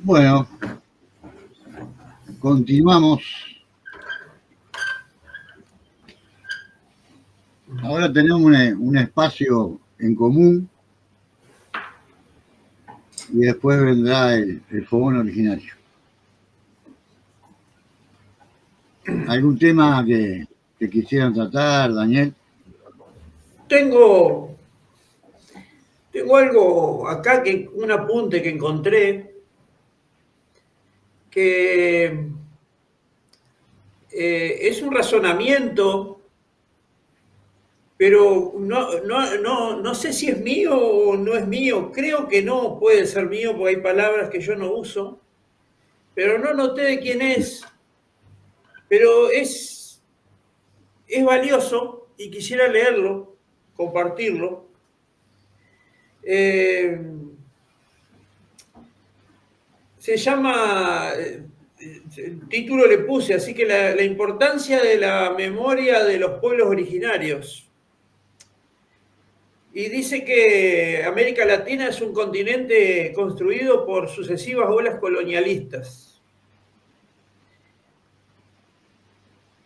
Bueno, continuamos. Ahora tenemos un espacio en común y después vendrá el fogón originario. ¿Algún tema que quisieran tratar, Daniel? Tengo algo acá, un apunte que encontré, que es un razonamiento, pero no sé si es mío o no es mío. Creo que no puede ser mío porque hay palabras que yo no uso, pero no noté de quién es. Pero es valioso y quisiera leerlo, compartirlo. Se llama, el título le puse, así que la importancia de la memoria de los pueblos originarios. Y dice que América Latina es un continente construido por sucesivas olas colonialistas,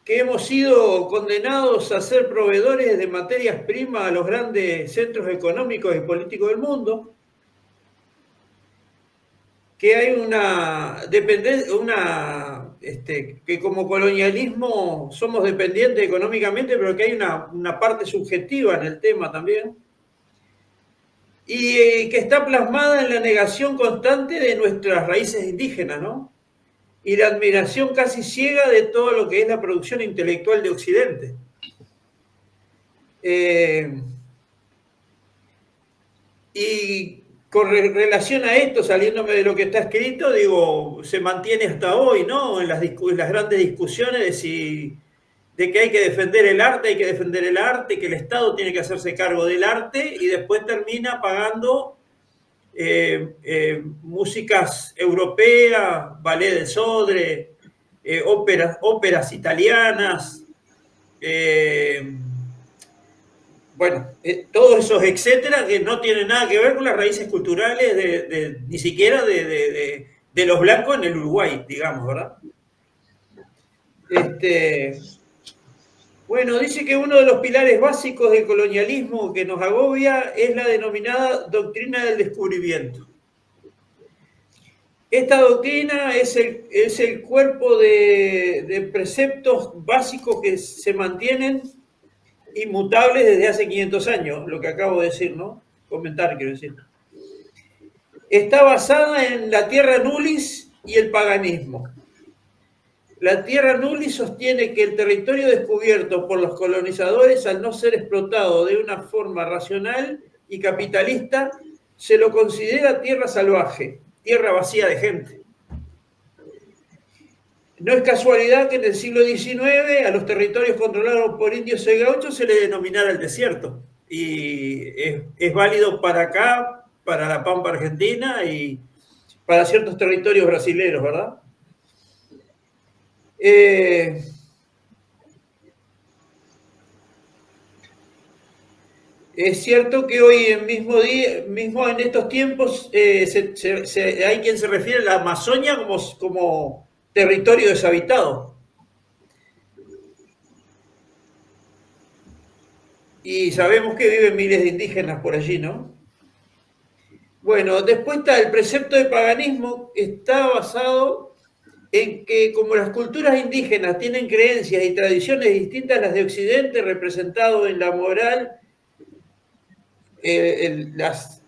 que hemos sido condenados a ser proveedores de materias primas a los grandes centros económicos y políticos del mundo, que hay una dependencia, que como colonialismo somos dependientes económicamente, pero que hay una parte subjetiva en el tema también, y que está plasmada en la negación constante de nuestras raíces indígenas, ¿no? Y la admiración casi ciega de todo lo que es la producción intelectual de Occidente. Y con relación a esto, saliéndome de lo que está escrito, digo, se mantiene hasta hoy, ¿no? En las grandes discusiones de que hay que defender el arte, que el Estado tiene que hacerse cargo del arte y después termina pagando músicas europeas, ballet de Sodre, óperas italianas, bueno, todos esos etcétera que no tienen nada que ver con las raíces culturales ni siquiera de los blancos en el Uruguay, digamos, ¿verdad? Bueno, dice que uno de los pilares básicos del colonialismo que nos agobia es la denominada doctrina del descubrimiento. Esta doctrina es el cuerpo de preceptos básicos que se mantienen inmutables desde hace 500 años, lo que acabo de decir, ¿no? Comentar, quiero decir. Está basada en la tierra nullis y el paganismo. La tierra nullis sostiene que el territorio descubierto por los colonizadores, al no ser explotado de una forma racional y capitalista, se lo considera tierra salvaje, tierra vacía de gente. No es casualidad que en el siglo XIX a los territorios controlados por indios y gauchos se le denominara el desierto. Y es válido para acá, para la Pampa Argentina y para ciertos territorios brasileños, ¿verdad? Es cierto que hoy mismo en estos tiempos, hay quien se refiere a la Amazonia como territorio deshabitado. Y sabemos que viven miles de indígenas por allí, ¿no? Bueno, después está el precepto de paganismo, está basado en que como las culturas indígenas tienen creencias y tradiciones distintas a las de Occidente, representado en la moral, las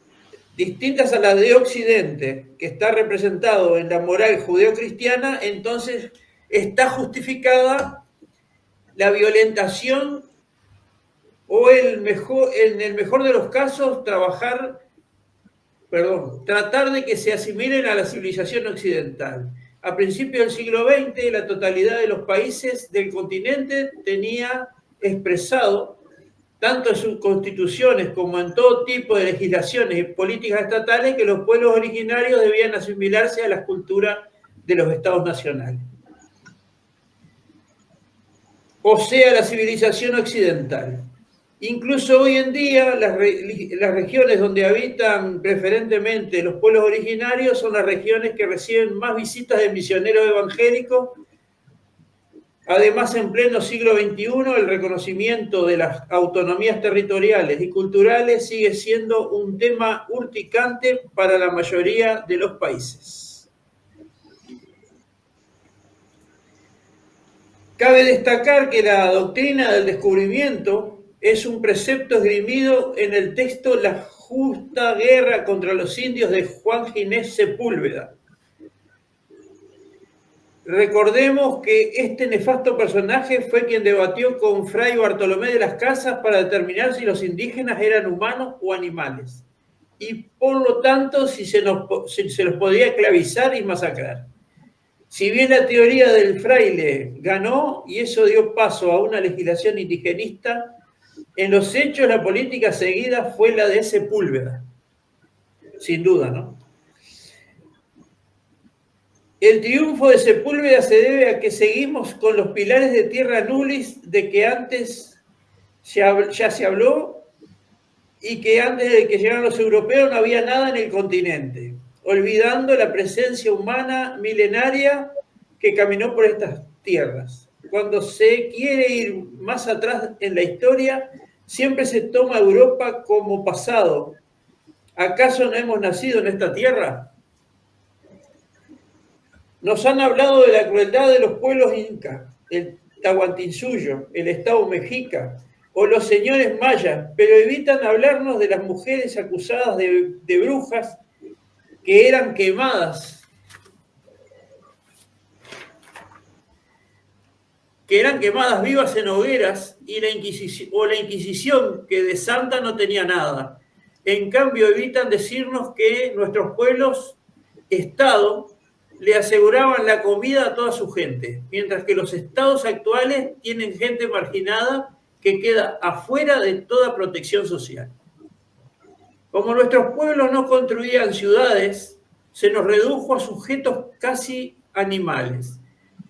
distintas a las de Occidente, que está representado en la moral judeocristiana, entonces está justificada la violentación o en el mejor de los casos, tratar de que se asimilen a la civilización occidental. A principios del siglo XX, la totalidad de los países del continente tenía expresado, tanto en sus constituciones como en todo tipo de legislaciones y políticas estatales, que los pueblos originarios debían asimilarse a las culturas de los estados nacionales. O sea, la civilización occidental. Incluso hoy en día las regiones donde habitan preferentemente los pueblos originarios son las regiones que reciben más visitas de misioneros evangélicos. Además, en pleno siglo XXI, el reconocimiento de las autonomías territoriales y culturales sigue siendo un tema urticante para la mayoría de los países. Cabe destacar que la doctrina del descubrimiento es un precepto esgrimido en el texto La justa guerra contra los indios de Juan Ginés Sepúlveda. Recordemos que este nefasto personaje fue quien debatió con Fray Bartolomé de las Casas para determinar si los indígenas eran humanos o animales, y por lo tanto si se los podía esclavizar y masacrar. Si bien la teoría del fraile ganó y eso dio paso a una legislación indigenista, en los hechos la política seguida fue la de Sepúlveda, sin duda, ¿no? El triunfo de Sepúlveda se debe a que seguimos con los pilares de tierra nullis de que antes ya se habló y que antes de que llegaran los europeos no había nada en el continente, olvidando la presencia humana milenaria que caminó por estas tierras. Cuando se quiere ir más atrás en la historia, siempre se toma a Europa como pasado. ¿Acaso no hemos nacido en esta tierra? Nos han hablado de la crueldad de los pueblos incas, el Tahuantinsuyo, el Estado mexica o los señores mayas, pero evitan hablarnos de las mujeres acusadas de brujas que eran quemadas. Que eran quemadas vivas en hogueras y la Inquisición, que de santa no tenía nada. En cambio, evitan decirnos que nuestros pueblos, Estado, le aseguraban la comida a toda su gente, mientras que los estados actuales tienen gente marginada que queda afuera de toda protección social. Como nuestros pueblos no construían ciudades, se nos redujo a sujetos casi animales,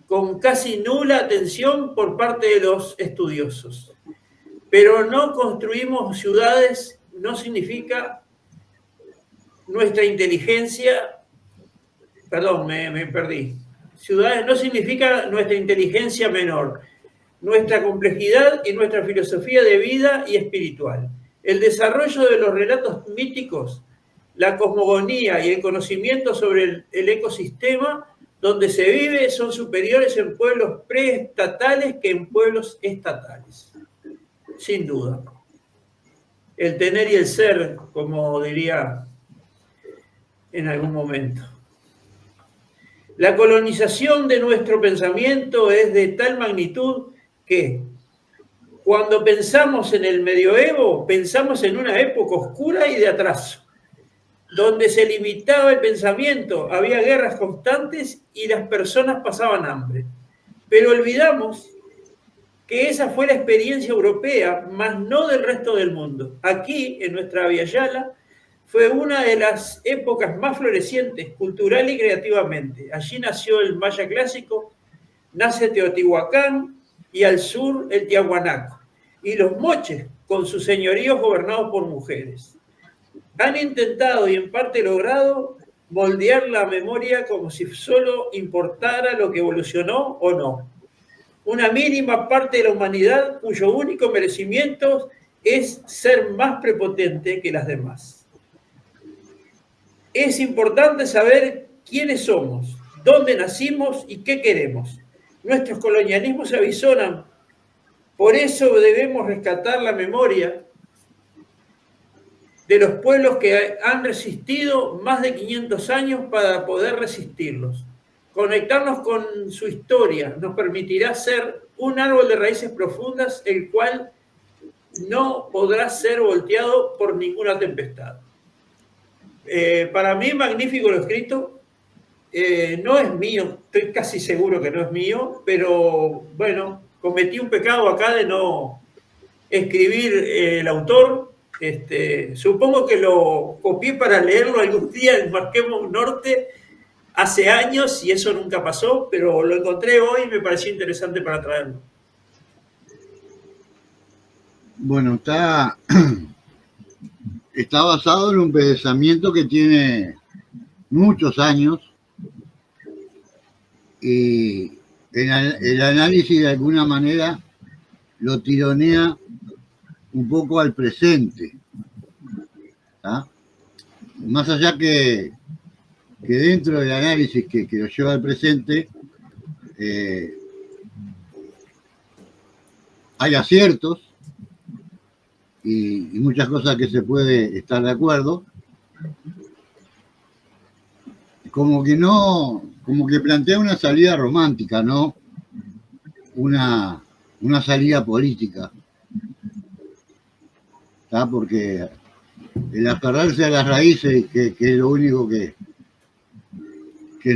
con casi nula atención por parte de los estudiosos. Pero no construimos ciudades no significa nuestra inteligencia. Perdón, me perdí. Ciudades no significa nuestra inteligencia menor, nuestra complejidad y nuestra filosofía de vida y espiritual. El desarrollo de los relatos míticos, la cosmogonía y el conocimiento sobre el ecosistema donde se vive son superiores en pueblos preestatales que en pueblos estatales. Sin duda. El tener y el ser, como diría en algún momento. La colonización de nuestro pensamiento es de tal magnitud que cuando pensamos en el medioevo, pensamos en una época oscura y de atraso, donde se limitaba el pensamiento, había guerras constantes y las personas pasaban hambre. Pero olvidamos que esa fue la experiencia europea, más no del resto del mundo. Aquí, en nuestra Via Yala, fue una de las épocas más florecientes, cultural y creativamente. Allí nació el maya clásico, nace Teotihuacán y al sur el Tiahuanaco. Y los moches, con sus señoríos gobernados por mujeres. Han intentado y en parte logrado moldear la memoria como si solo importara lo que evolucionó o no. Una mínima parte de la humanidad cuyo único merecimiento es ser más prepotente que las demás. Es importante saber quiénes somos, dónde nacimos y qué queremos. Nuestros colonialismos se avisoran, por eso debemos rescatar la memoria de los pueblos que han resistido más de 500 años para poder resistirlos. Conectarnos con su historia nos permitirá ser un árbol de raíces profundas, el cual no podrá ser volteado por ninguna tempestad. Para mí, magnífico lo escrito. No es mío, estoy casi seguro que no es mío, pero bueno, cometí un pecado acá de no escribir el autor. Supongo que lo copié para leerlo algún día en Marquemos Norte hace años y eso nunca pasó, pero lo encontré hoy y me pareció interesante para traerlo. Bueno, está basado en un pensamiento que tiene muchos años y el análisis de alguna manera lo tironea un poco al presente. ¿Tá? Más allá que dentro del análisis que lo lleva al presente hay aciertos y muchas cosas que se puede estar de acuerdo, como que plantea una salida romántica, no una salida política, ¿tá? Porque el aferrarse a las raíces, que es lo único que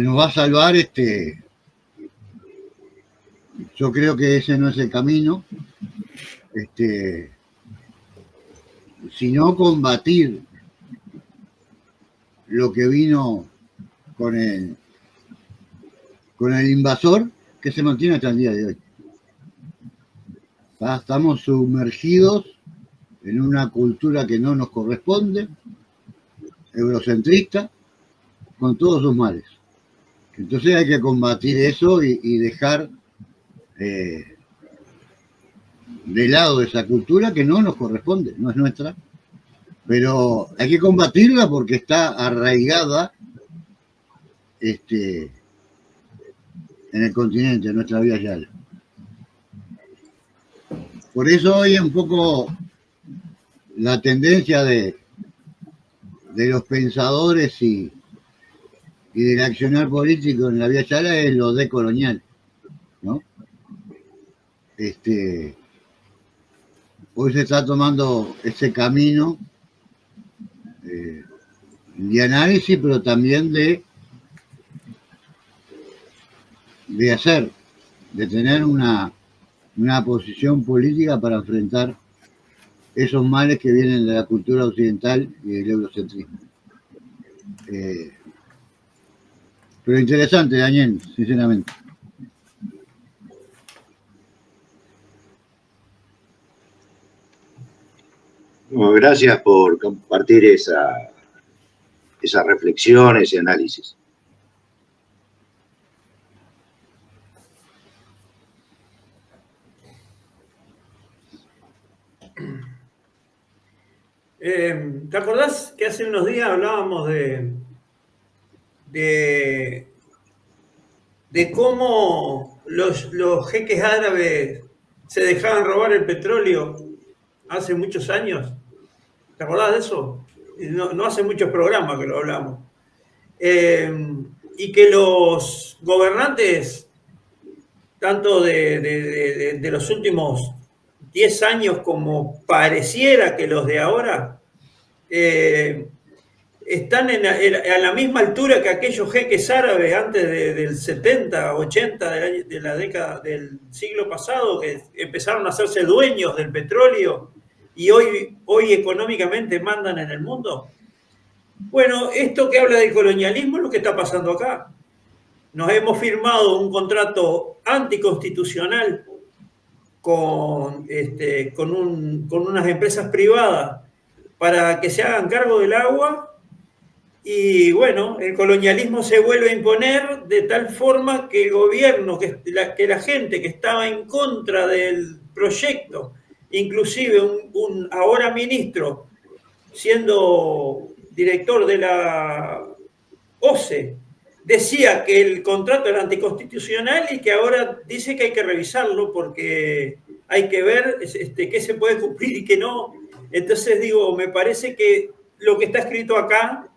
nos va a salvar, yo creo que ese no es el camino, sino combatir lo que vino con el invasor, que se mantiene hasta el día de hoy. Estamos sumergidos en una cultura que no nos corresponde, eurocentrista, con todos sus males. Entonces hay que combatir eso y dejar de lado esa cultura que no nos corresponde, no es nuestra, pero hay que combatirla porque está arraigada en el continente, en nuestra vida yala. Por eso hoy un poco la tendencia de los pensadores y del accionar político en la vía yala es lo decolonial, ¿no? Hoy se está tomando ese camino de análisis, pero también de tener una posición política para enfrentar esos males que vienen de la cultura occidental y del eurocentrismo. Pero interesante, Daniel, sinceramente. Bueno, gracias por compartir esa reflexión, ese análisis. ¿Te acordás que hace unos días hablábamos de cómo los jeques árabes se dejaban robar el petróleo hace muchos años? ¿Te acordás de eso? No hace muchos programas que lo hablamos. Y que los gobernantes, tanto de los últimos 10 años como pareciera que los de ahora, están a la misma altura que aquellos jeques árabes antes del 70, 80 de la década del siglo pasado, que empezaron a hacerse dueños del petróleo y hoy económicamente mandan en el mundo. Bueno, esto que habla del colonialismo es lo que está pasando acá. Nos hemos firmado un contrato anticonstitucional con unas empresas privadas para que se hagan cargo del agua y bueno, el colonialismo se vuelve a imponer de tal forma que el gobierno, que la gente que estaba en contra del proyecto, inclusive un ahora ministro, siendo director de la OCE, decía que el contrato era anticonstitucional y que ahora dice que hay que revisarlo porque hay que ver qué se puede cumplir y qué no. Entonces digo, me parece que lo que está escrito acá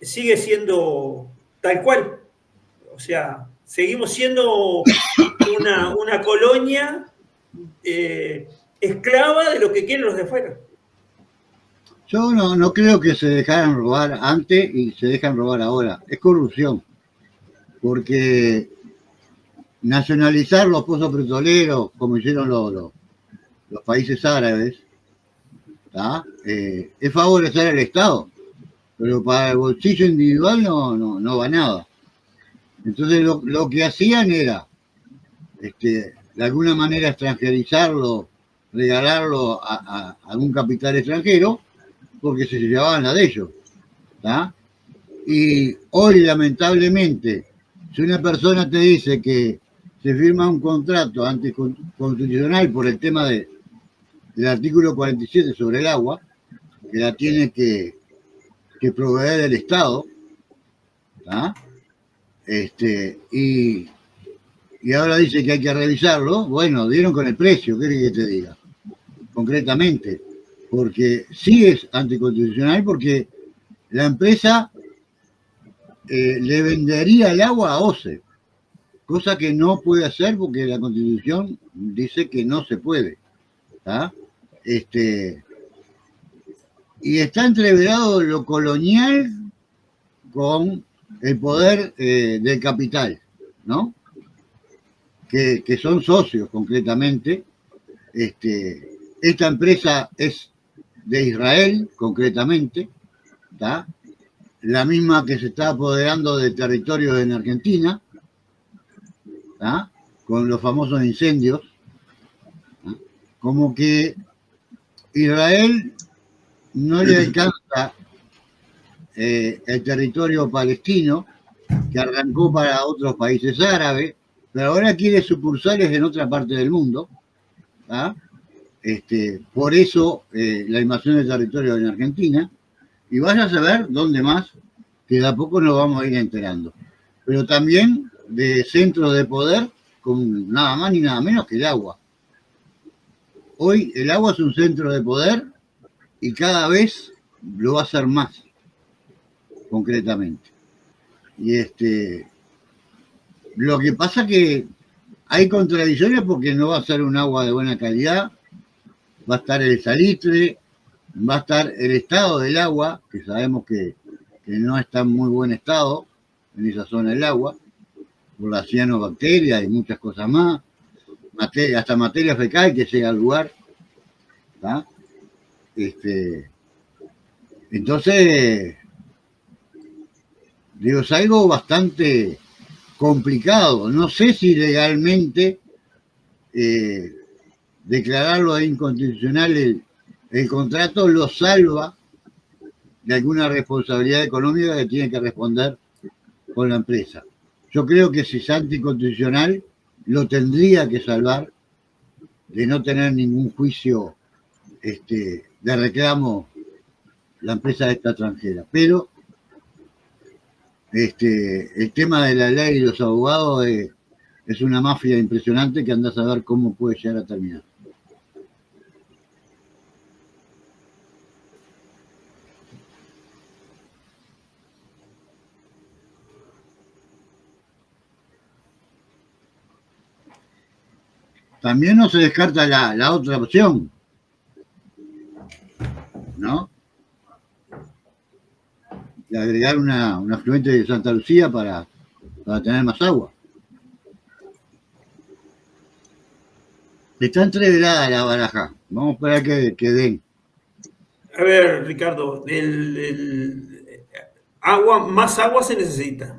sigue siendo tal cual. O sea, seguimos siendo una colonia esclava de lo que quieren los de afuera. Yo no creo que se dejaran robar antes y se dejan robar ahora. Es corrupción. Porque nacionalizar los pozos petroleros, como hicieron los países árabes, es favorecer al Estado. Pero para el bolsillo individual no va nada. Entonces lo que hacían era, de alguna manera, extranjerizarlo regalarlo a algún capital extranjero porque se llevaban la de ellos. ¿Tá? Y hoy, lamentablemente, si una persona te dice que se firma un contrato anticonstitucional por el tema del artículo 47 sobre el agua, que la tiene que proveer el Estado, ¿tá? Y ahora dice que hay que revisarlo, bueno, dieron con el precio, ¿qué querés que te diga? Concretamente, porque sí es anticonstitucional, porque la empresa le vendería el agua a OCE, cosa que no puede hacer porque la Constitución dice que no se puede. ¿Tá? Y está entreverado lo colonial con el poder del capital, ¿no? Que son socios concretamente. Esta empresa es de Israel, concretamente, ¿tá? La misma que se está apoderando de territorios en Argentina, ¿tá? Con los famosos incendios, ¿tá? Como que Israel no le alcanza el territorio palestino, que arrancó para otros países árabes, pero ahora quiere sucursales en otra parte del mundo, ¿tá? Por eso la invasión del territorio en Argentina, y vaya a saber dónde más, que de a poco nos vamos a ir enterando. Pero también de centros de poder con nada más ni nada menos que el agua. Hoy el agua es un centro de poder y cada vez lo va a ser más, concretamente. Y lo que pasa que hay contradicciones porque no va a ser un agua de buena calidad, va a estar el salitre, va a estar el estado del agua, que sabemos que no está en muy buen estado en esa zona del agua, por las cianobacterias y muchas cosas más, hasta materia fecal que llega al lugar. ¿Tá? Entonces, digo, es algo bastante complicado. No sé si legalmente declararlo de inconstitucional el contrato lo salva de alguna responsabilidad económica que tiene que responder con la empresa. Yo creo que si es anticonstitucional, lo tendría que salvar de no tener ningún juicio de reclamo la empresa esta extranjera. Pero el tema de la ley y los abogados es una mafia impresionante que anda a saber cómo puede llegar a terminar. También no se descarta la otra opción, ¿no? De agregar un afluente de Santa Lucía para tener más agua. Está entreverada la baraja. Vamos a esperar que den. A ver, Ricardo, más agua se necesita.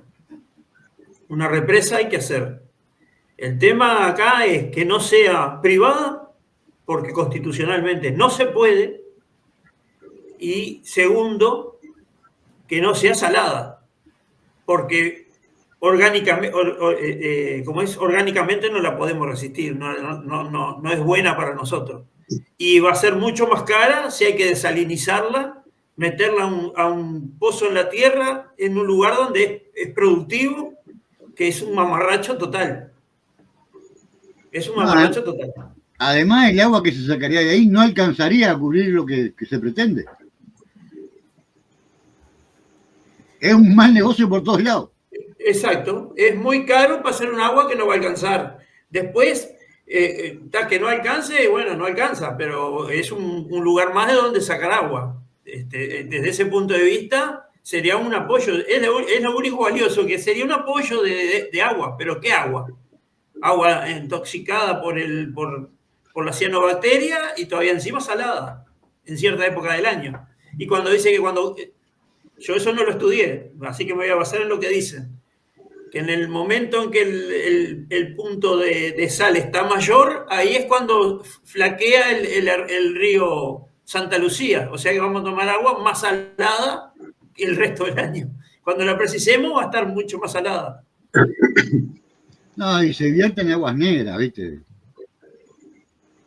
Una represa hay que hacer. El tema acá es que no sea privada, porque constitucionalmente no se puede, y segundo, que no sea salada, porque orgánicamente no la podemos resistir, no es buena para nosotros. Y va a ser mucho más cara si hay que desalinizarla, meterla a un pozo en la tierra, en un lugar donde es productivo, que es un mamarracho total. Es un mamarracho total. Además, el agua que se sacaría de ahí no alcanzaría a cubrir lo que se pretende. Es un mal negocio por todos lados. Exacto. Es muy caro para hacer un agua que no va a alcanzar. Después, que no alcance, bueno, no alcanza, pero es un lugar más de donde sacar agua. Desde ese punto de vista, sería un apoyo. Es lo único valioso, que sería un apoyo de agua. ¿Pero qué agua? Agua intoxicada por la cianobacteria y todavía encima salada en cierta época del año. Y cuando dice que yo eso no lo estudié, así que me voy a basar en lo que dicen, En el momento en que el punto de sal está mayor, ahí es cuando flaquea el río Santa Lucía. O sea que vamos a tomar agua más salada que el resto del año. Cuando la precisemos va a estar mucho más salada. No, y se vierte en aguas negras, ¿viste?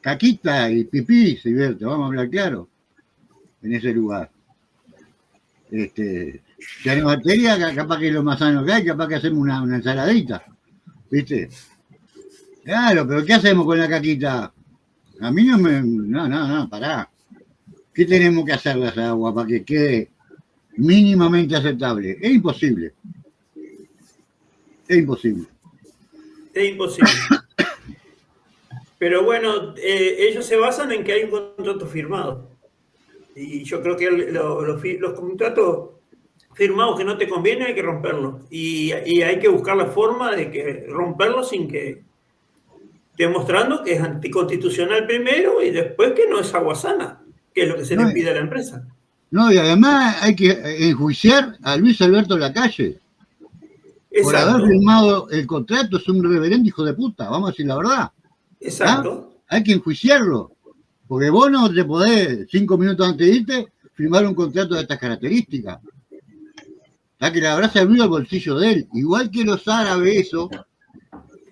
Caquita y pipí se vierte, vamos a hablar claro, en ese lugar. Si hay bacteria, capaz que es lo más sano que hay, capaz que hacemos una ensaladita, ¿viste? Claro, pero ¿qué hacemos con la caquita? A mí no me... No, pará. ¿Qué tenemos que hacer de esa agua para que quede mínimamente aceptable? Es imposible. Es imposible. Es imposible. Pero bueno, ellos se basan en que hay un contrato firmado. Y yo creo que los contratos firmados que no te convienen hay que romperlos. Y hay que buscar la forma de que romperlos sin que... demostrando que es anticonstitucional primero y después que no es agua sana, que es lo que se le pide a la empresa. No, y además hay que enjuiciar a Luis Alberto Lacalle. Exacto. Por haber firmado el contrato, es un reverendo hijo de puta, vamos a decir la verdad. Exacto. ¿Ah? Hay que enjuiciarlo, porque vos no te podés, 5 minutos antes de irte, firmar un contrato de estas características. Ya que le habrá servido al bolsillo de él, igual que los árabes, eso,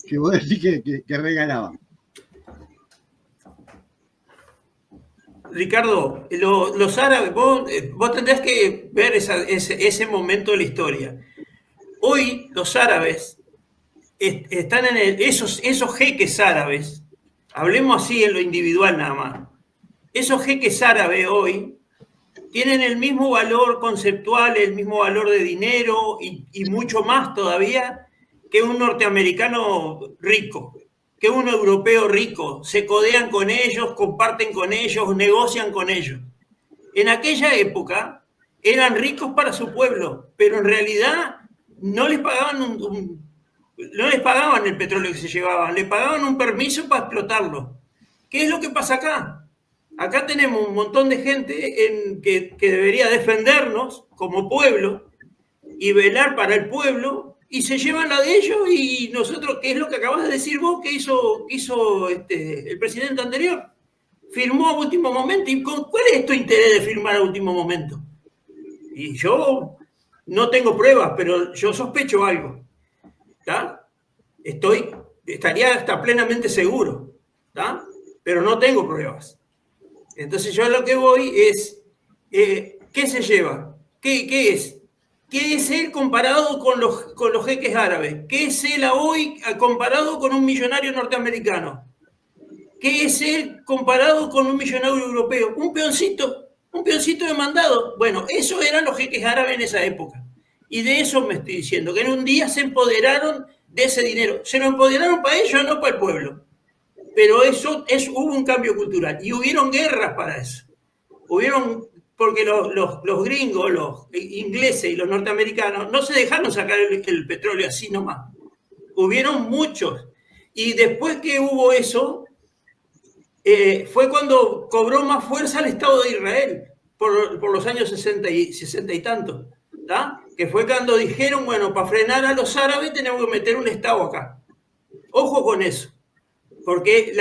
que vos decís que regalaban. Ricardo, los árabes, vos tendrás que ver ese momento de la historia. Hoy los árabes están en esos jeques árabes, hablemos así en lo individual nada más, esos jeques árabes hoy tienen el mismo valor conceptual, el mismo valor de dinero y mucho más todavía que un norteamericano rico, que un europeo rico. Se codean con ellos, comparten con ellos, negocian con ellos. En aquella época eran ricos para su pueblo, pero en realidad no les pagaban no les pagaban el petróleo que se llevaban, les pagaban un permiso para explotarlo. ¿Qué es lo que pasa acá? Acá tenemos un montón de gente que debería defendernos como pueblo y velar para el pueblo, y se llevan la de ellos, y nosotros, ¿qué es lo que acabas de decir vos que hizo el presidente anterior? Firmó a último momento. ¿Y cuál es tu interés de firmar a último momento? Y yo no tengo pruebas, pero yo sospecho algo. ¿Tá? Estaría hasta plenamente seguro, ¿tá? Pero no tengo pruebas. Entonces yo a lo que voy es, ¿qué se lleva? ¿Qué es? ¿Qué es él comparado con los jeques árabes? ¿Qué es él hoy comparado con un millonario norteamericano? ¿Qué es él comparado con un millonario europeo? Un peoncito de mandado. Bueno, esos eran los jeques árabes en esa época. Y de eso me estoy diciendo, que en un día se empoderaron de ese dinero. Se lo empoderaron para ellos, no para el pueblo. Pero hubo un cambio cultural y hubieron guerras para eso. Porque los gringos, los ingleses y los norteamericanos no se dejaron sacar el petróleo así nomás. Hubieron muchos. Y después que hubo eso, fue cuando cobró más fuerza el Estado de Israel, por los años 60 y tantos. ¿tá? Que fue cuando dijeron, bueno, para frenar a los árabes tenemos que meter un Estado acá. Ojo con eso. Porque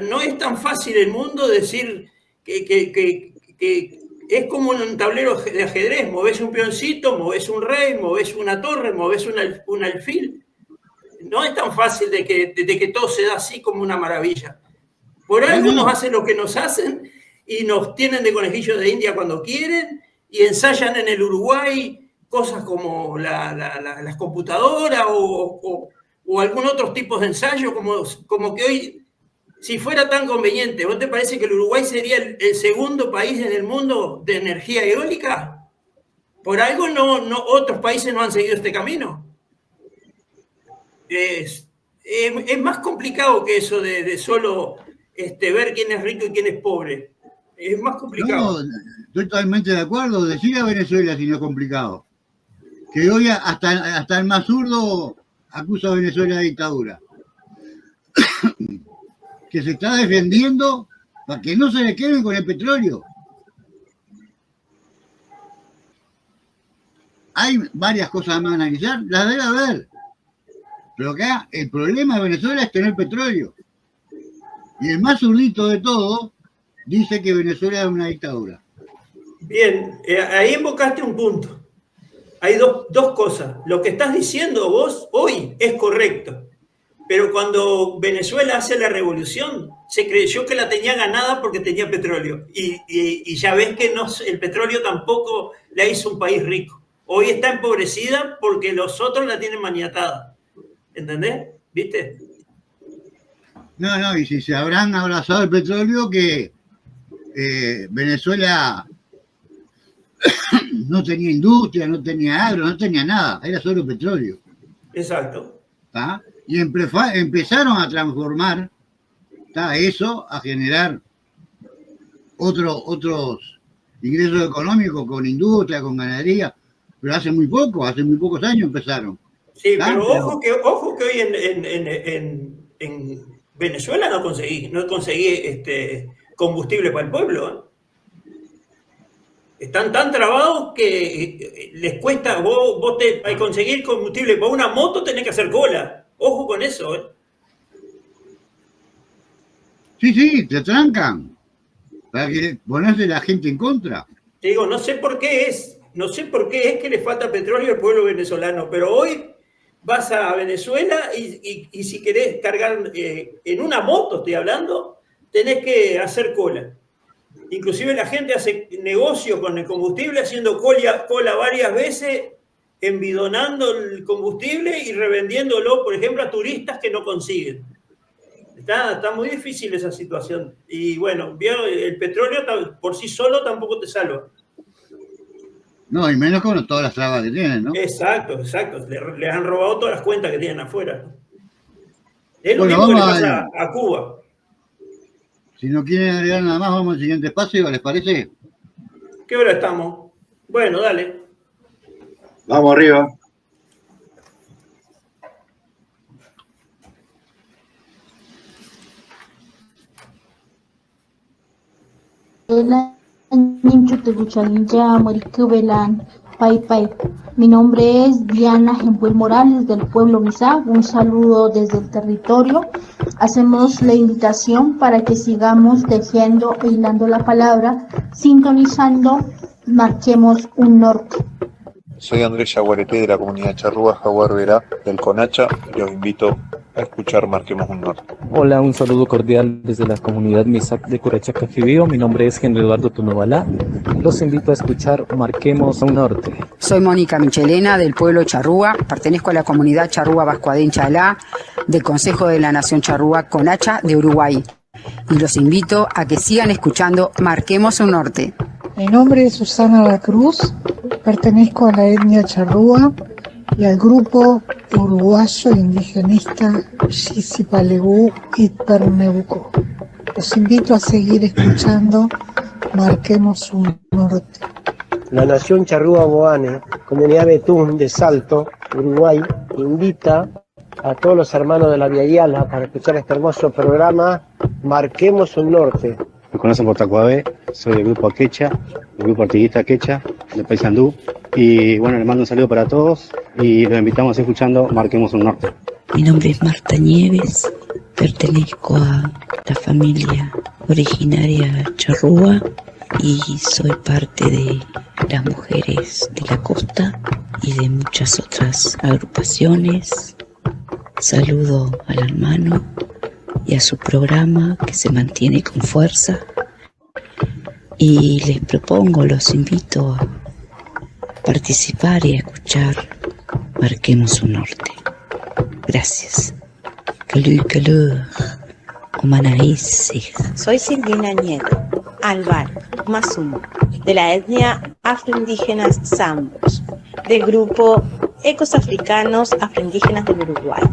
no es tan fácil el mundo decir que es como un tablero de ajedrez. Movés un peoncito, movés un rey, movés una torre, movés un alfil. No es tan fácil de que todo se da así como una maravilla. Por algo nos hacen lo que nos hacen y nos tienen de conejillos de India cuando quieren y ensayan en el Uruguay cosas como las computadoras o algún otro tipo de ensayo, como que hoy, si fuera tan conveniente, ¿vos te parece que el Uruguay sería el segundo país en el mundo de energía eólica? Por algo otros países no han seguido este camino. Es más complicado que eso de solo ver quién es rico y quién es pobre. Es más complicado. No, estoy totalmente de acuerdo. Decir a Venezuela si no es complicado. Que hoy hasta el más zurdo acusa a Venezuela de dictadura. Que se está defendiendo para que no se le queden con el petróleo. Hay varias cosas más a analizar, las debe haber. Pero acá el problema de Venezuela es tener petróleo. Y el más zurdito de todo dice que Venezuela es una dictadura. Bien, ahí invocaste un punto. Hay dos cosas. Lo que estás diciendo vos hoy es correcto. Pero cuando Venezuela hace la revolución, se creyó que la tenía ganada porque tenía petróleo. Y ya ves que el petróleo tampoco la hizo un país rico. Hoy está empobrecida porque los otros la tienen maniatada. ¿Entendés? ¿Viste? No, y si se habrán abrazado el petróleo, que Venezuela no tenía industria, no tenía agro, no tenía nada, era solo petróleo. Exacto. ¿Tá? Y empezaron a transformar, ¿tá? Eso, a generar otros ingresos económicos con industria, con ganadería, pero hace muy pocos años empezaron. Sí, pero ojo que hoy en Venezuela no conseguí combustible para el pueblo. Están tan trabados que les cuesta, vos para conseguir combustible para una moto tenés que hacer cola. Ojo con eso, Sí, te trancan para que ponerse la gente en contra. Te digo, no sé por qué es que le falta petróleo al pueblo venezolano, pero hoy vas a Venezuela y si querés cargar en una moto, estoy hablando, tenés que hacer cola. Inclusive la gente hace negocio con el combustible, haciendo cola varias veces, embidonando el combustible y revendiéndolo, por ejemplo, a turistas que no consiguen. Está muy difícil esa situación. Y bueno, el petróleo por sí solo tampoco te salva. No, y menos con todas las trabas que tienen, ¿no? Exacto. Les han robado todas las cuentas que tienen afuera. Es lo mismo que le pasa a Cuba. Si no quieren agregar nada más, vamos al siguiente espacio, ¿les parece? ¿Qué hora estamos? Bueno, dale. Vamos arriba. Mi nombre es Diana Gembuel Morales del pueblo Mizá. Un saludo desde el territorio. Hacemos la invitación para que sigamos tejiendo e hilando la palabra, sintonizando, marquemos un norte. Soy Andrés Yaguareté de la comunidad charrúa Jaguar Verá del Conacha y los invito a escuchar Marquemos un Norte. Hola, un saludo cordial desde la comunidad Misac de Curachacafibío. Mi nombre es Henry Eduardo Tunobalá. Los invito a escuchar Marquemos un Norte. Soy Mónica Michelena del pueblo charrúa. Pertenezco a la comunidad charrúa Vascuadén Chalá del Consejo de la Nación Charrúa Conacha de Uruguay. Y los invito a que sigan escuchando Marquemos un Norte. Mi nombre es Susana La Cruz, pertenezco a la etnia charrúa y al grupo uruguayo indigenista Xisipalegu Itperneuco. Los invito a seguir escuchando Marquemos un Norte. La Nación Charrúa Boane, comunidad Betún de Salto, Uruguay, invita a todos los hermanos de la Via Yala para escuchar este hermoso programa Marquemos un Norte. Me conocen por Tacuabé, soy del grupo Quecha, del grupo artiguista Quecha, de Paysandú. Y bueno, les mando un saludo para todos y los invitamos a seguir escuchando Marquemos un Norte. Mi nombre es Marta Nieves, pertenezco a la familia originaria charrúa y soy parte de las mujeres de la costa y de muchas otras agrupaciones. Saludo al hermano y a su programa que se mantiene con fuerza y les propongo, los invito a participar y a escuchar Marquemos un Norte. Gracias. Soy Silvina Nieto, Alvar, Mazum, de la etnia afroindígena Zambos, del grupo Ecos Africanos Afroindígenas del Uruguay.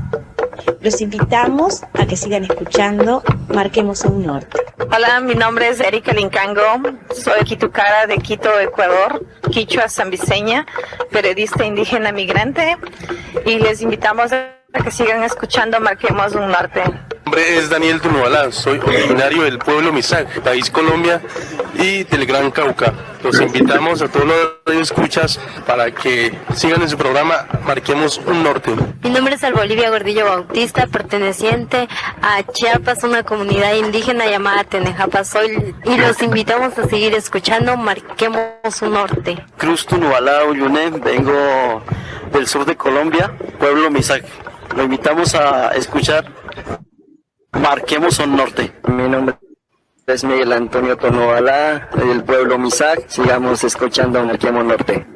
Los invitamos a que sigan escuchando Marquemos un Norte. Hola, mi nombre es Erika Lincango, soy quitucara de Quito, Ecuador, quichua zambiseña, periodista indígena migrante, y les invitamos a que sigan escuchando Marquemos un Norte. nombre es Daniel Tunubalá, soy originario del pueblo Misac, país Colombia y del Gran Cauca. Los invitamos a todos los escuchas para que sigan en su programa Marquemos un Norte. Mi nombre es Bolivia Gordillo Bautista, perteneciente a Chiapas, una comunidad indígena llamada Tenejapazoy, y los invitamos a seguir escuchando Marquemos un Norte. Cruz Tunubalá Uyuné, vengo del sur de Colombia, pueblo Misac. Lo invitamos a escuchar Marquemos un Norte. Mi nombre es Miguel Antonio Tonobalá, del pueblo Misac. Sigamos escuchando Marquemos Norte.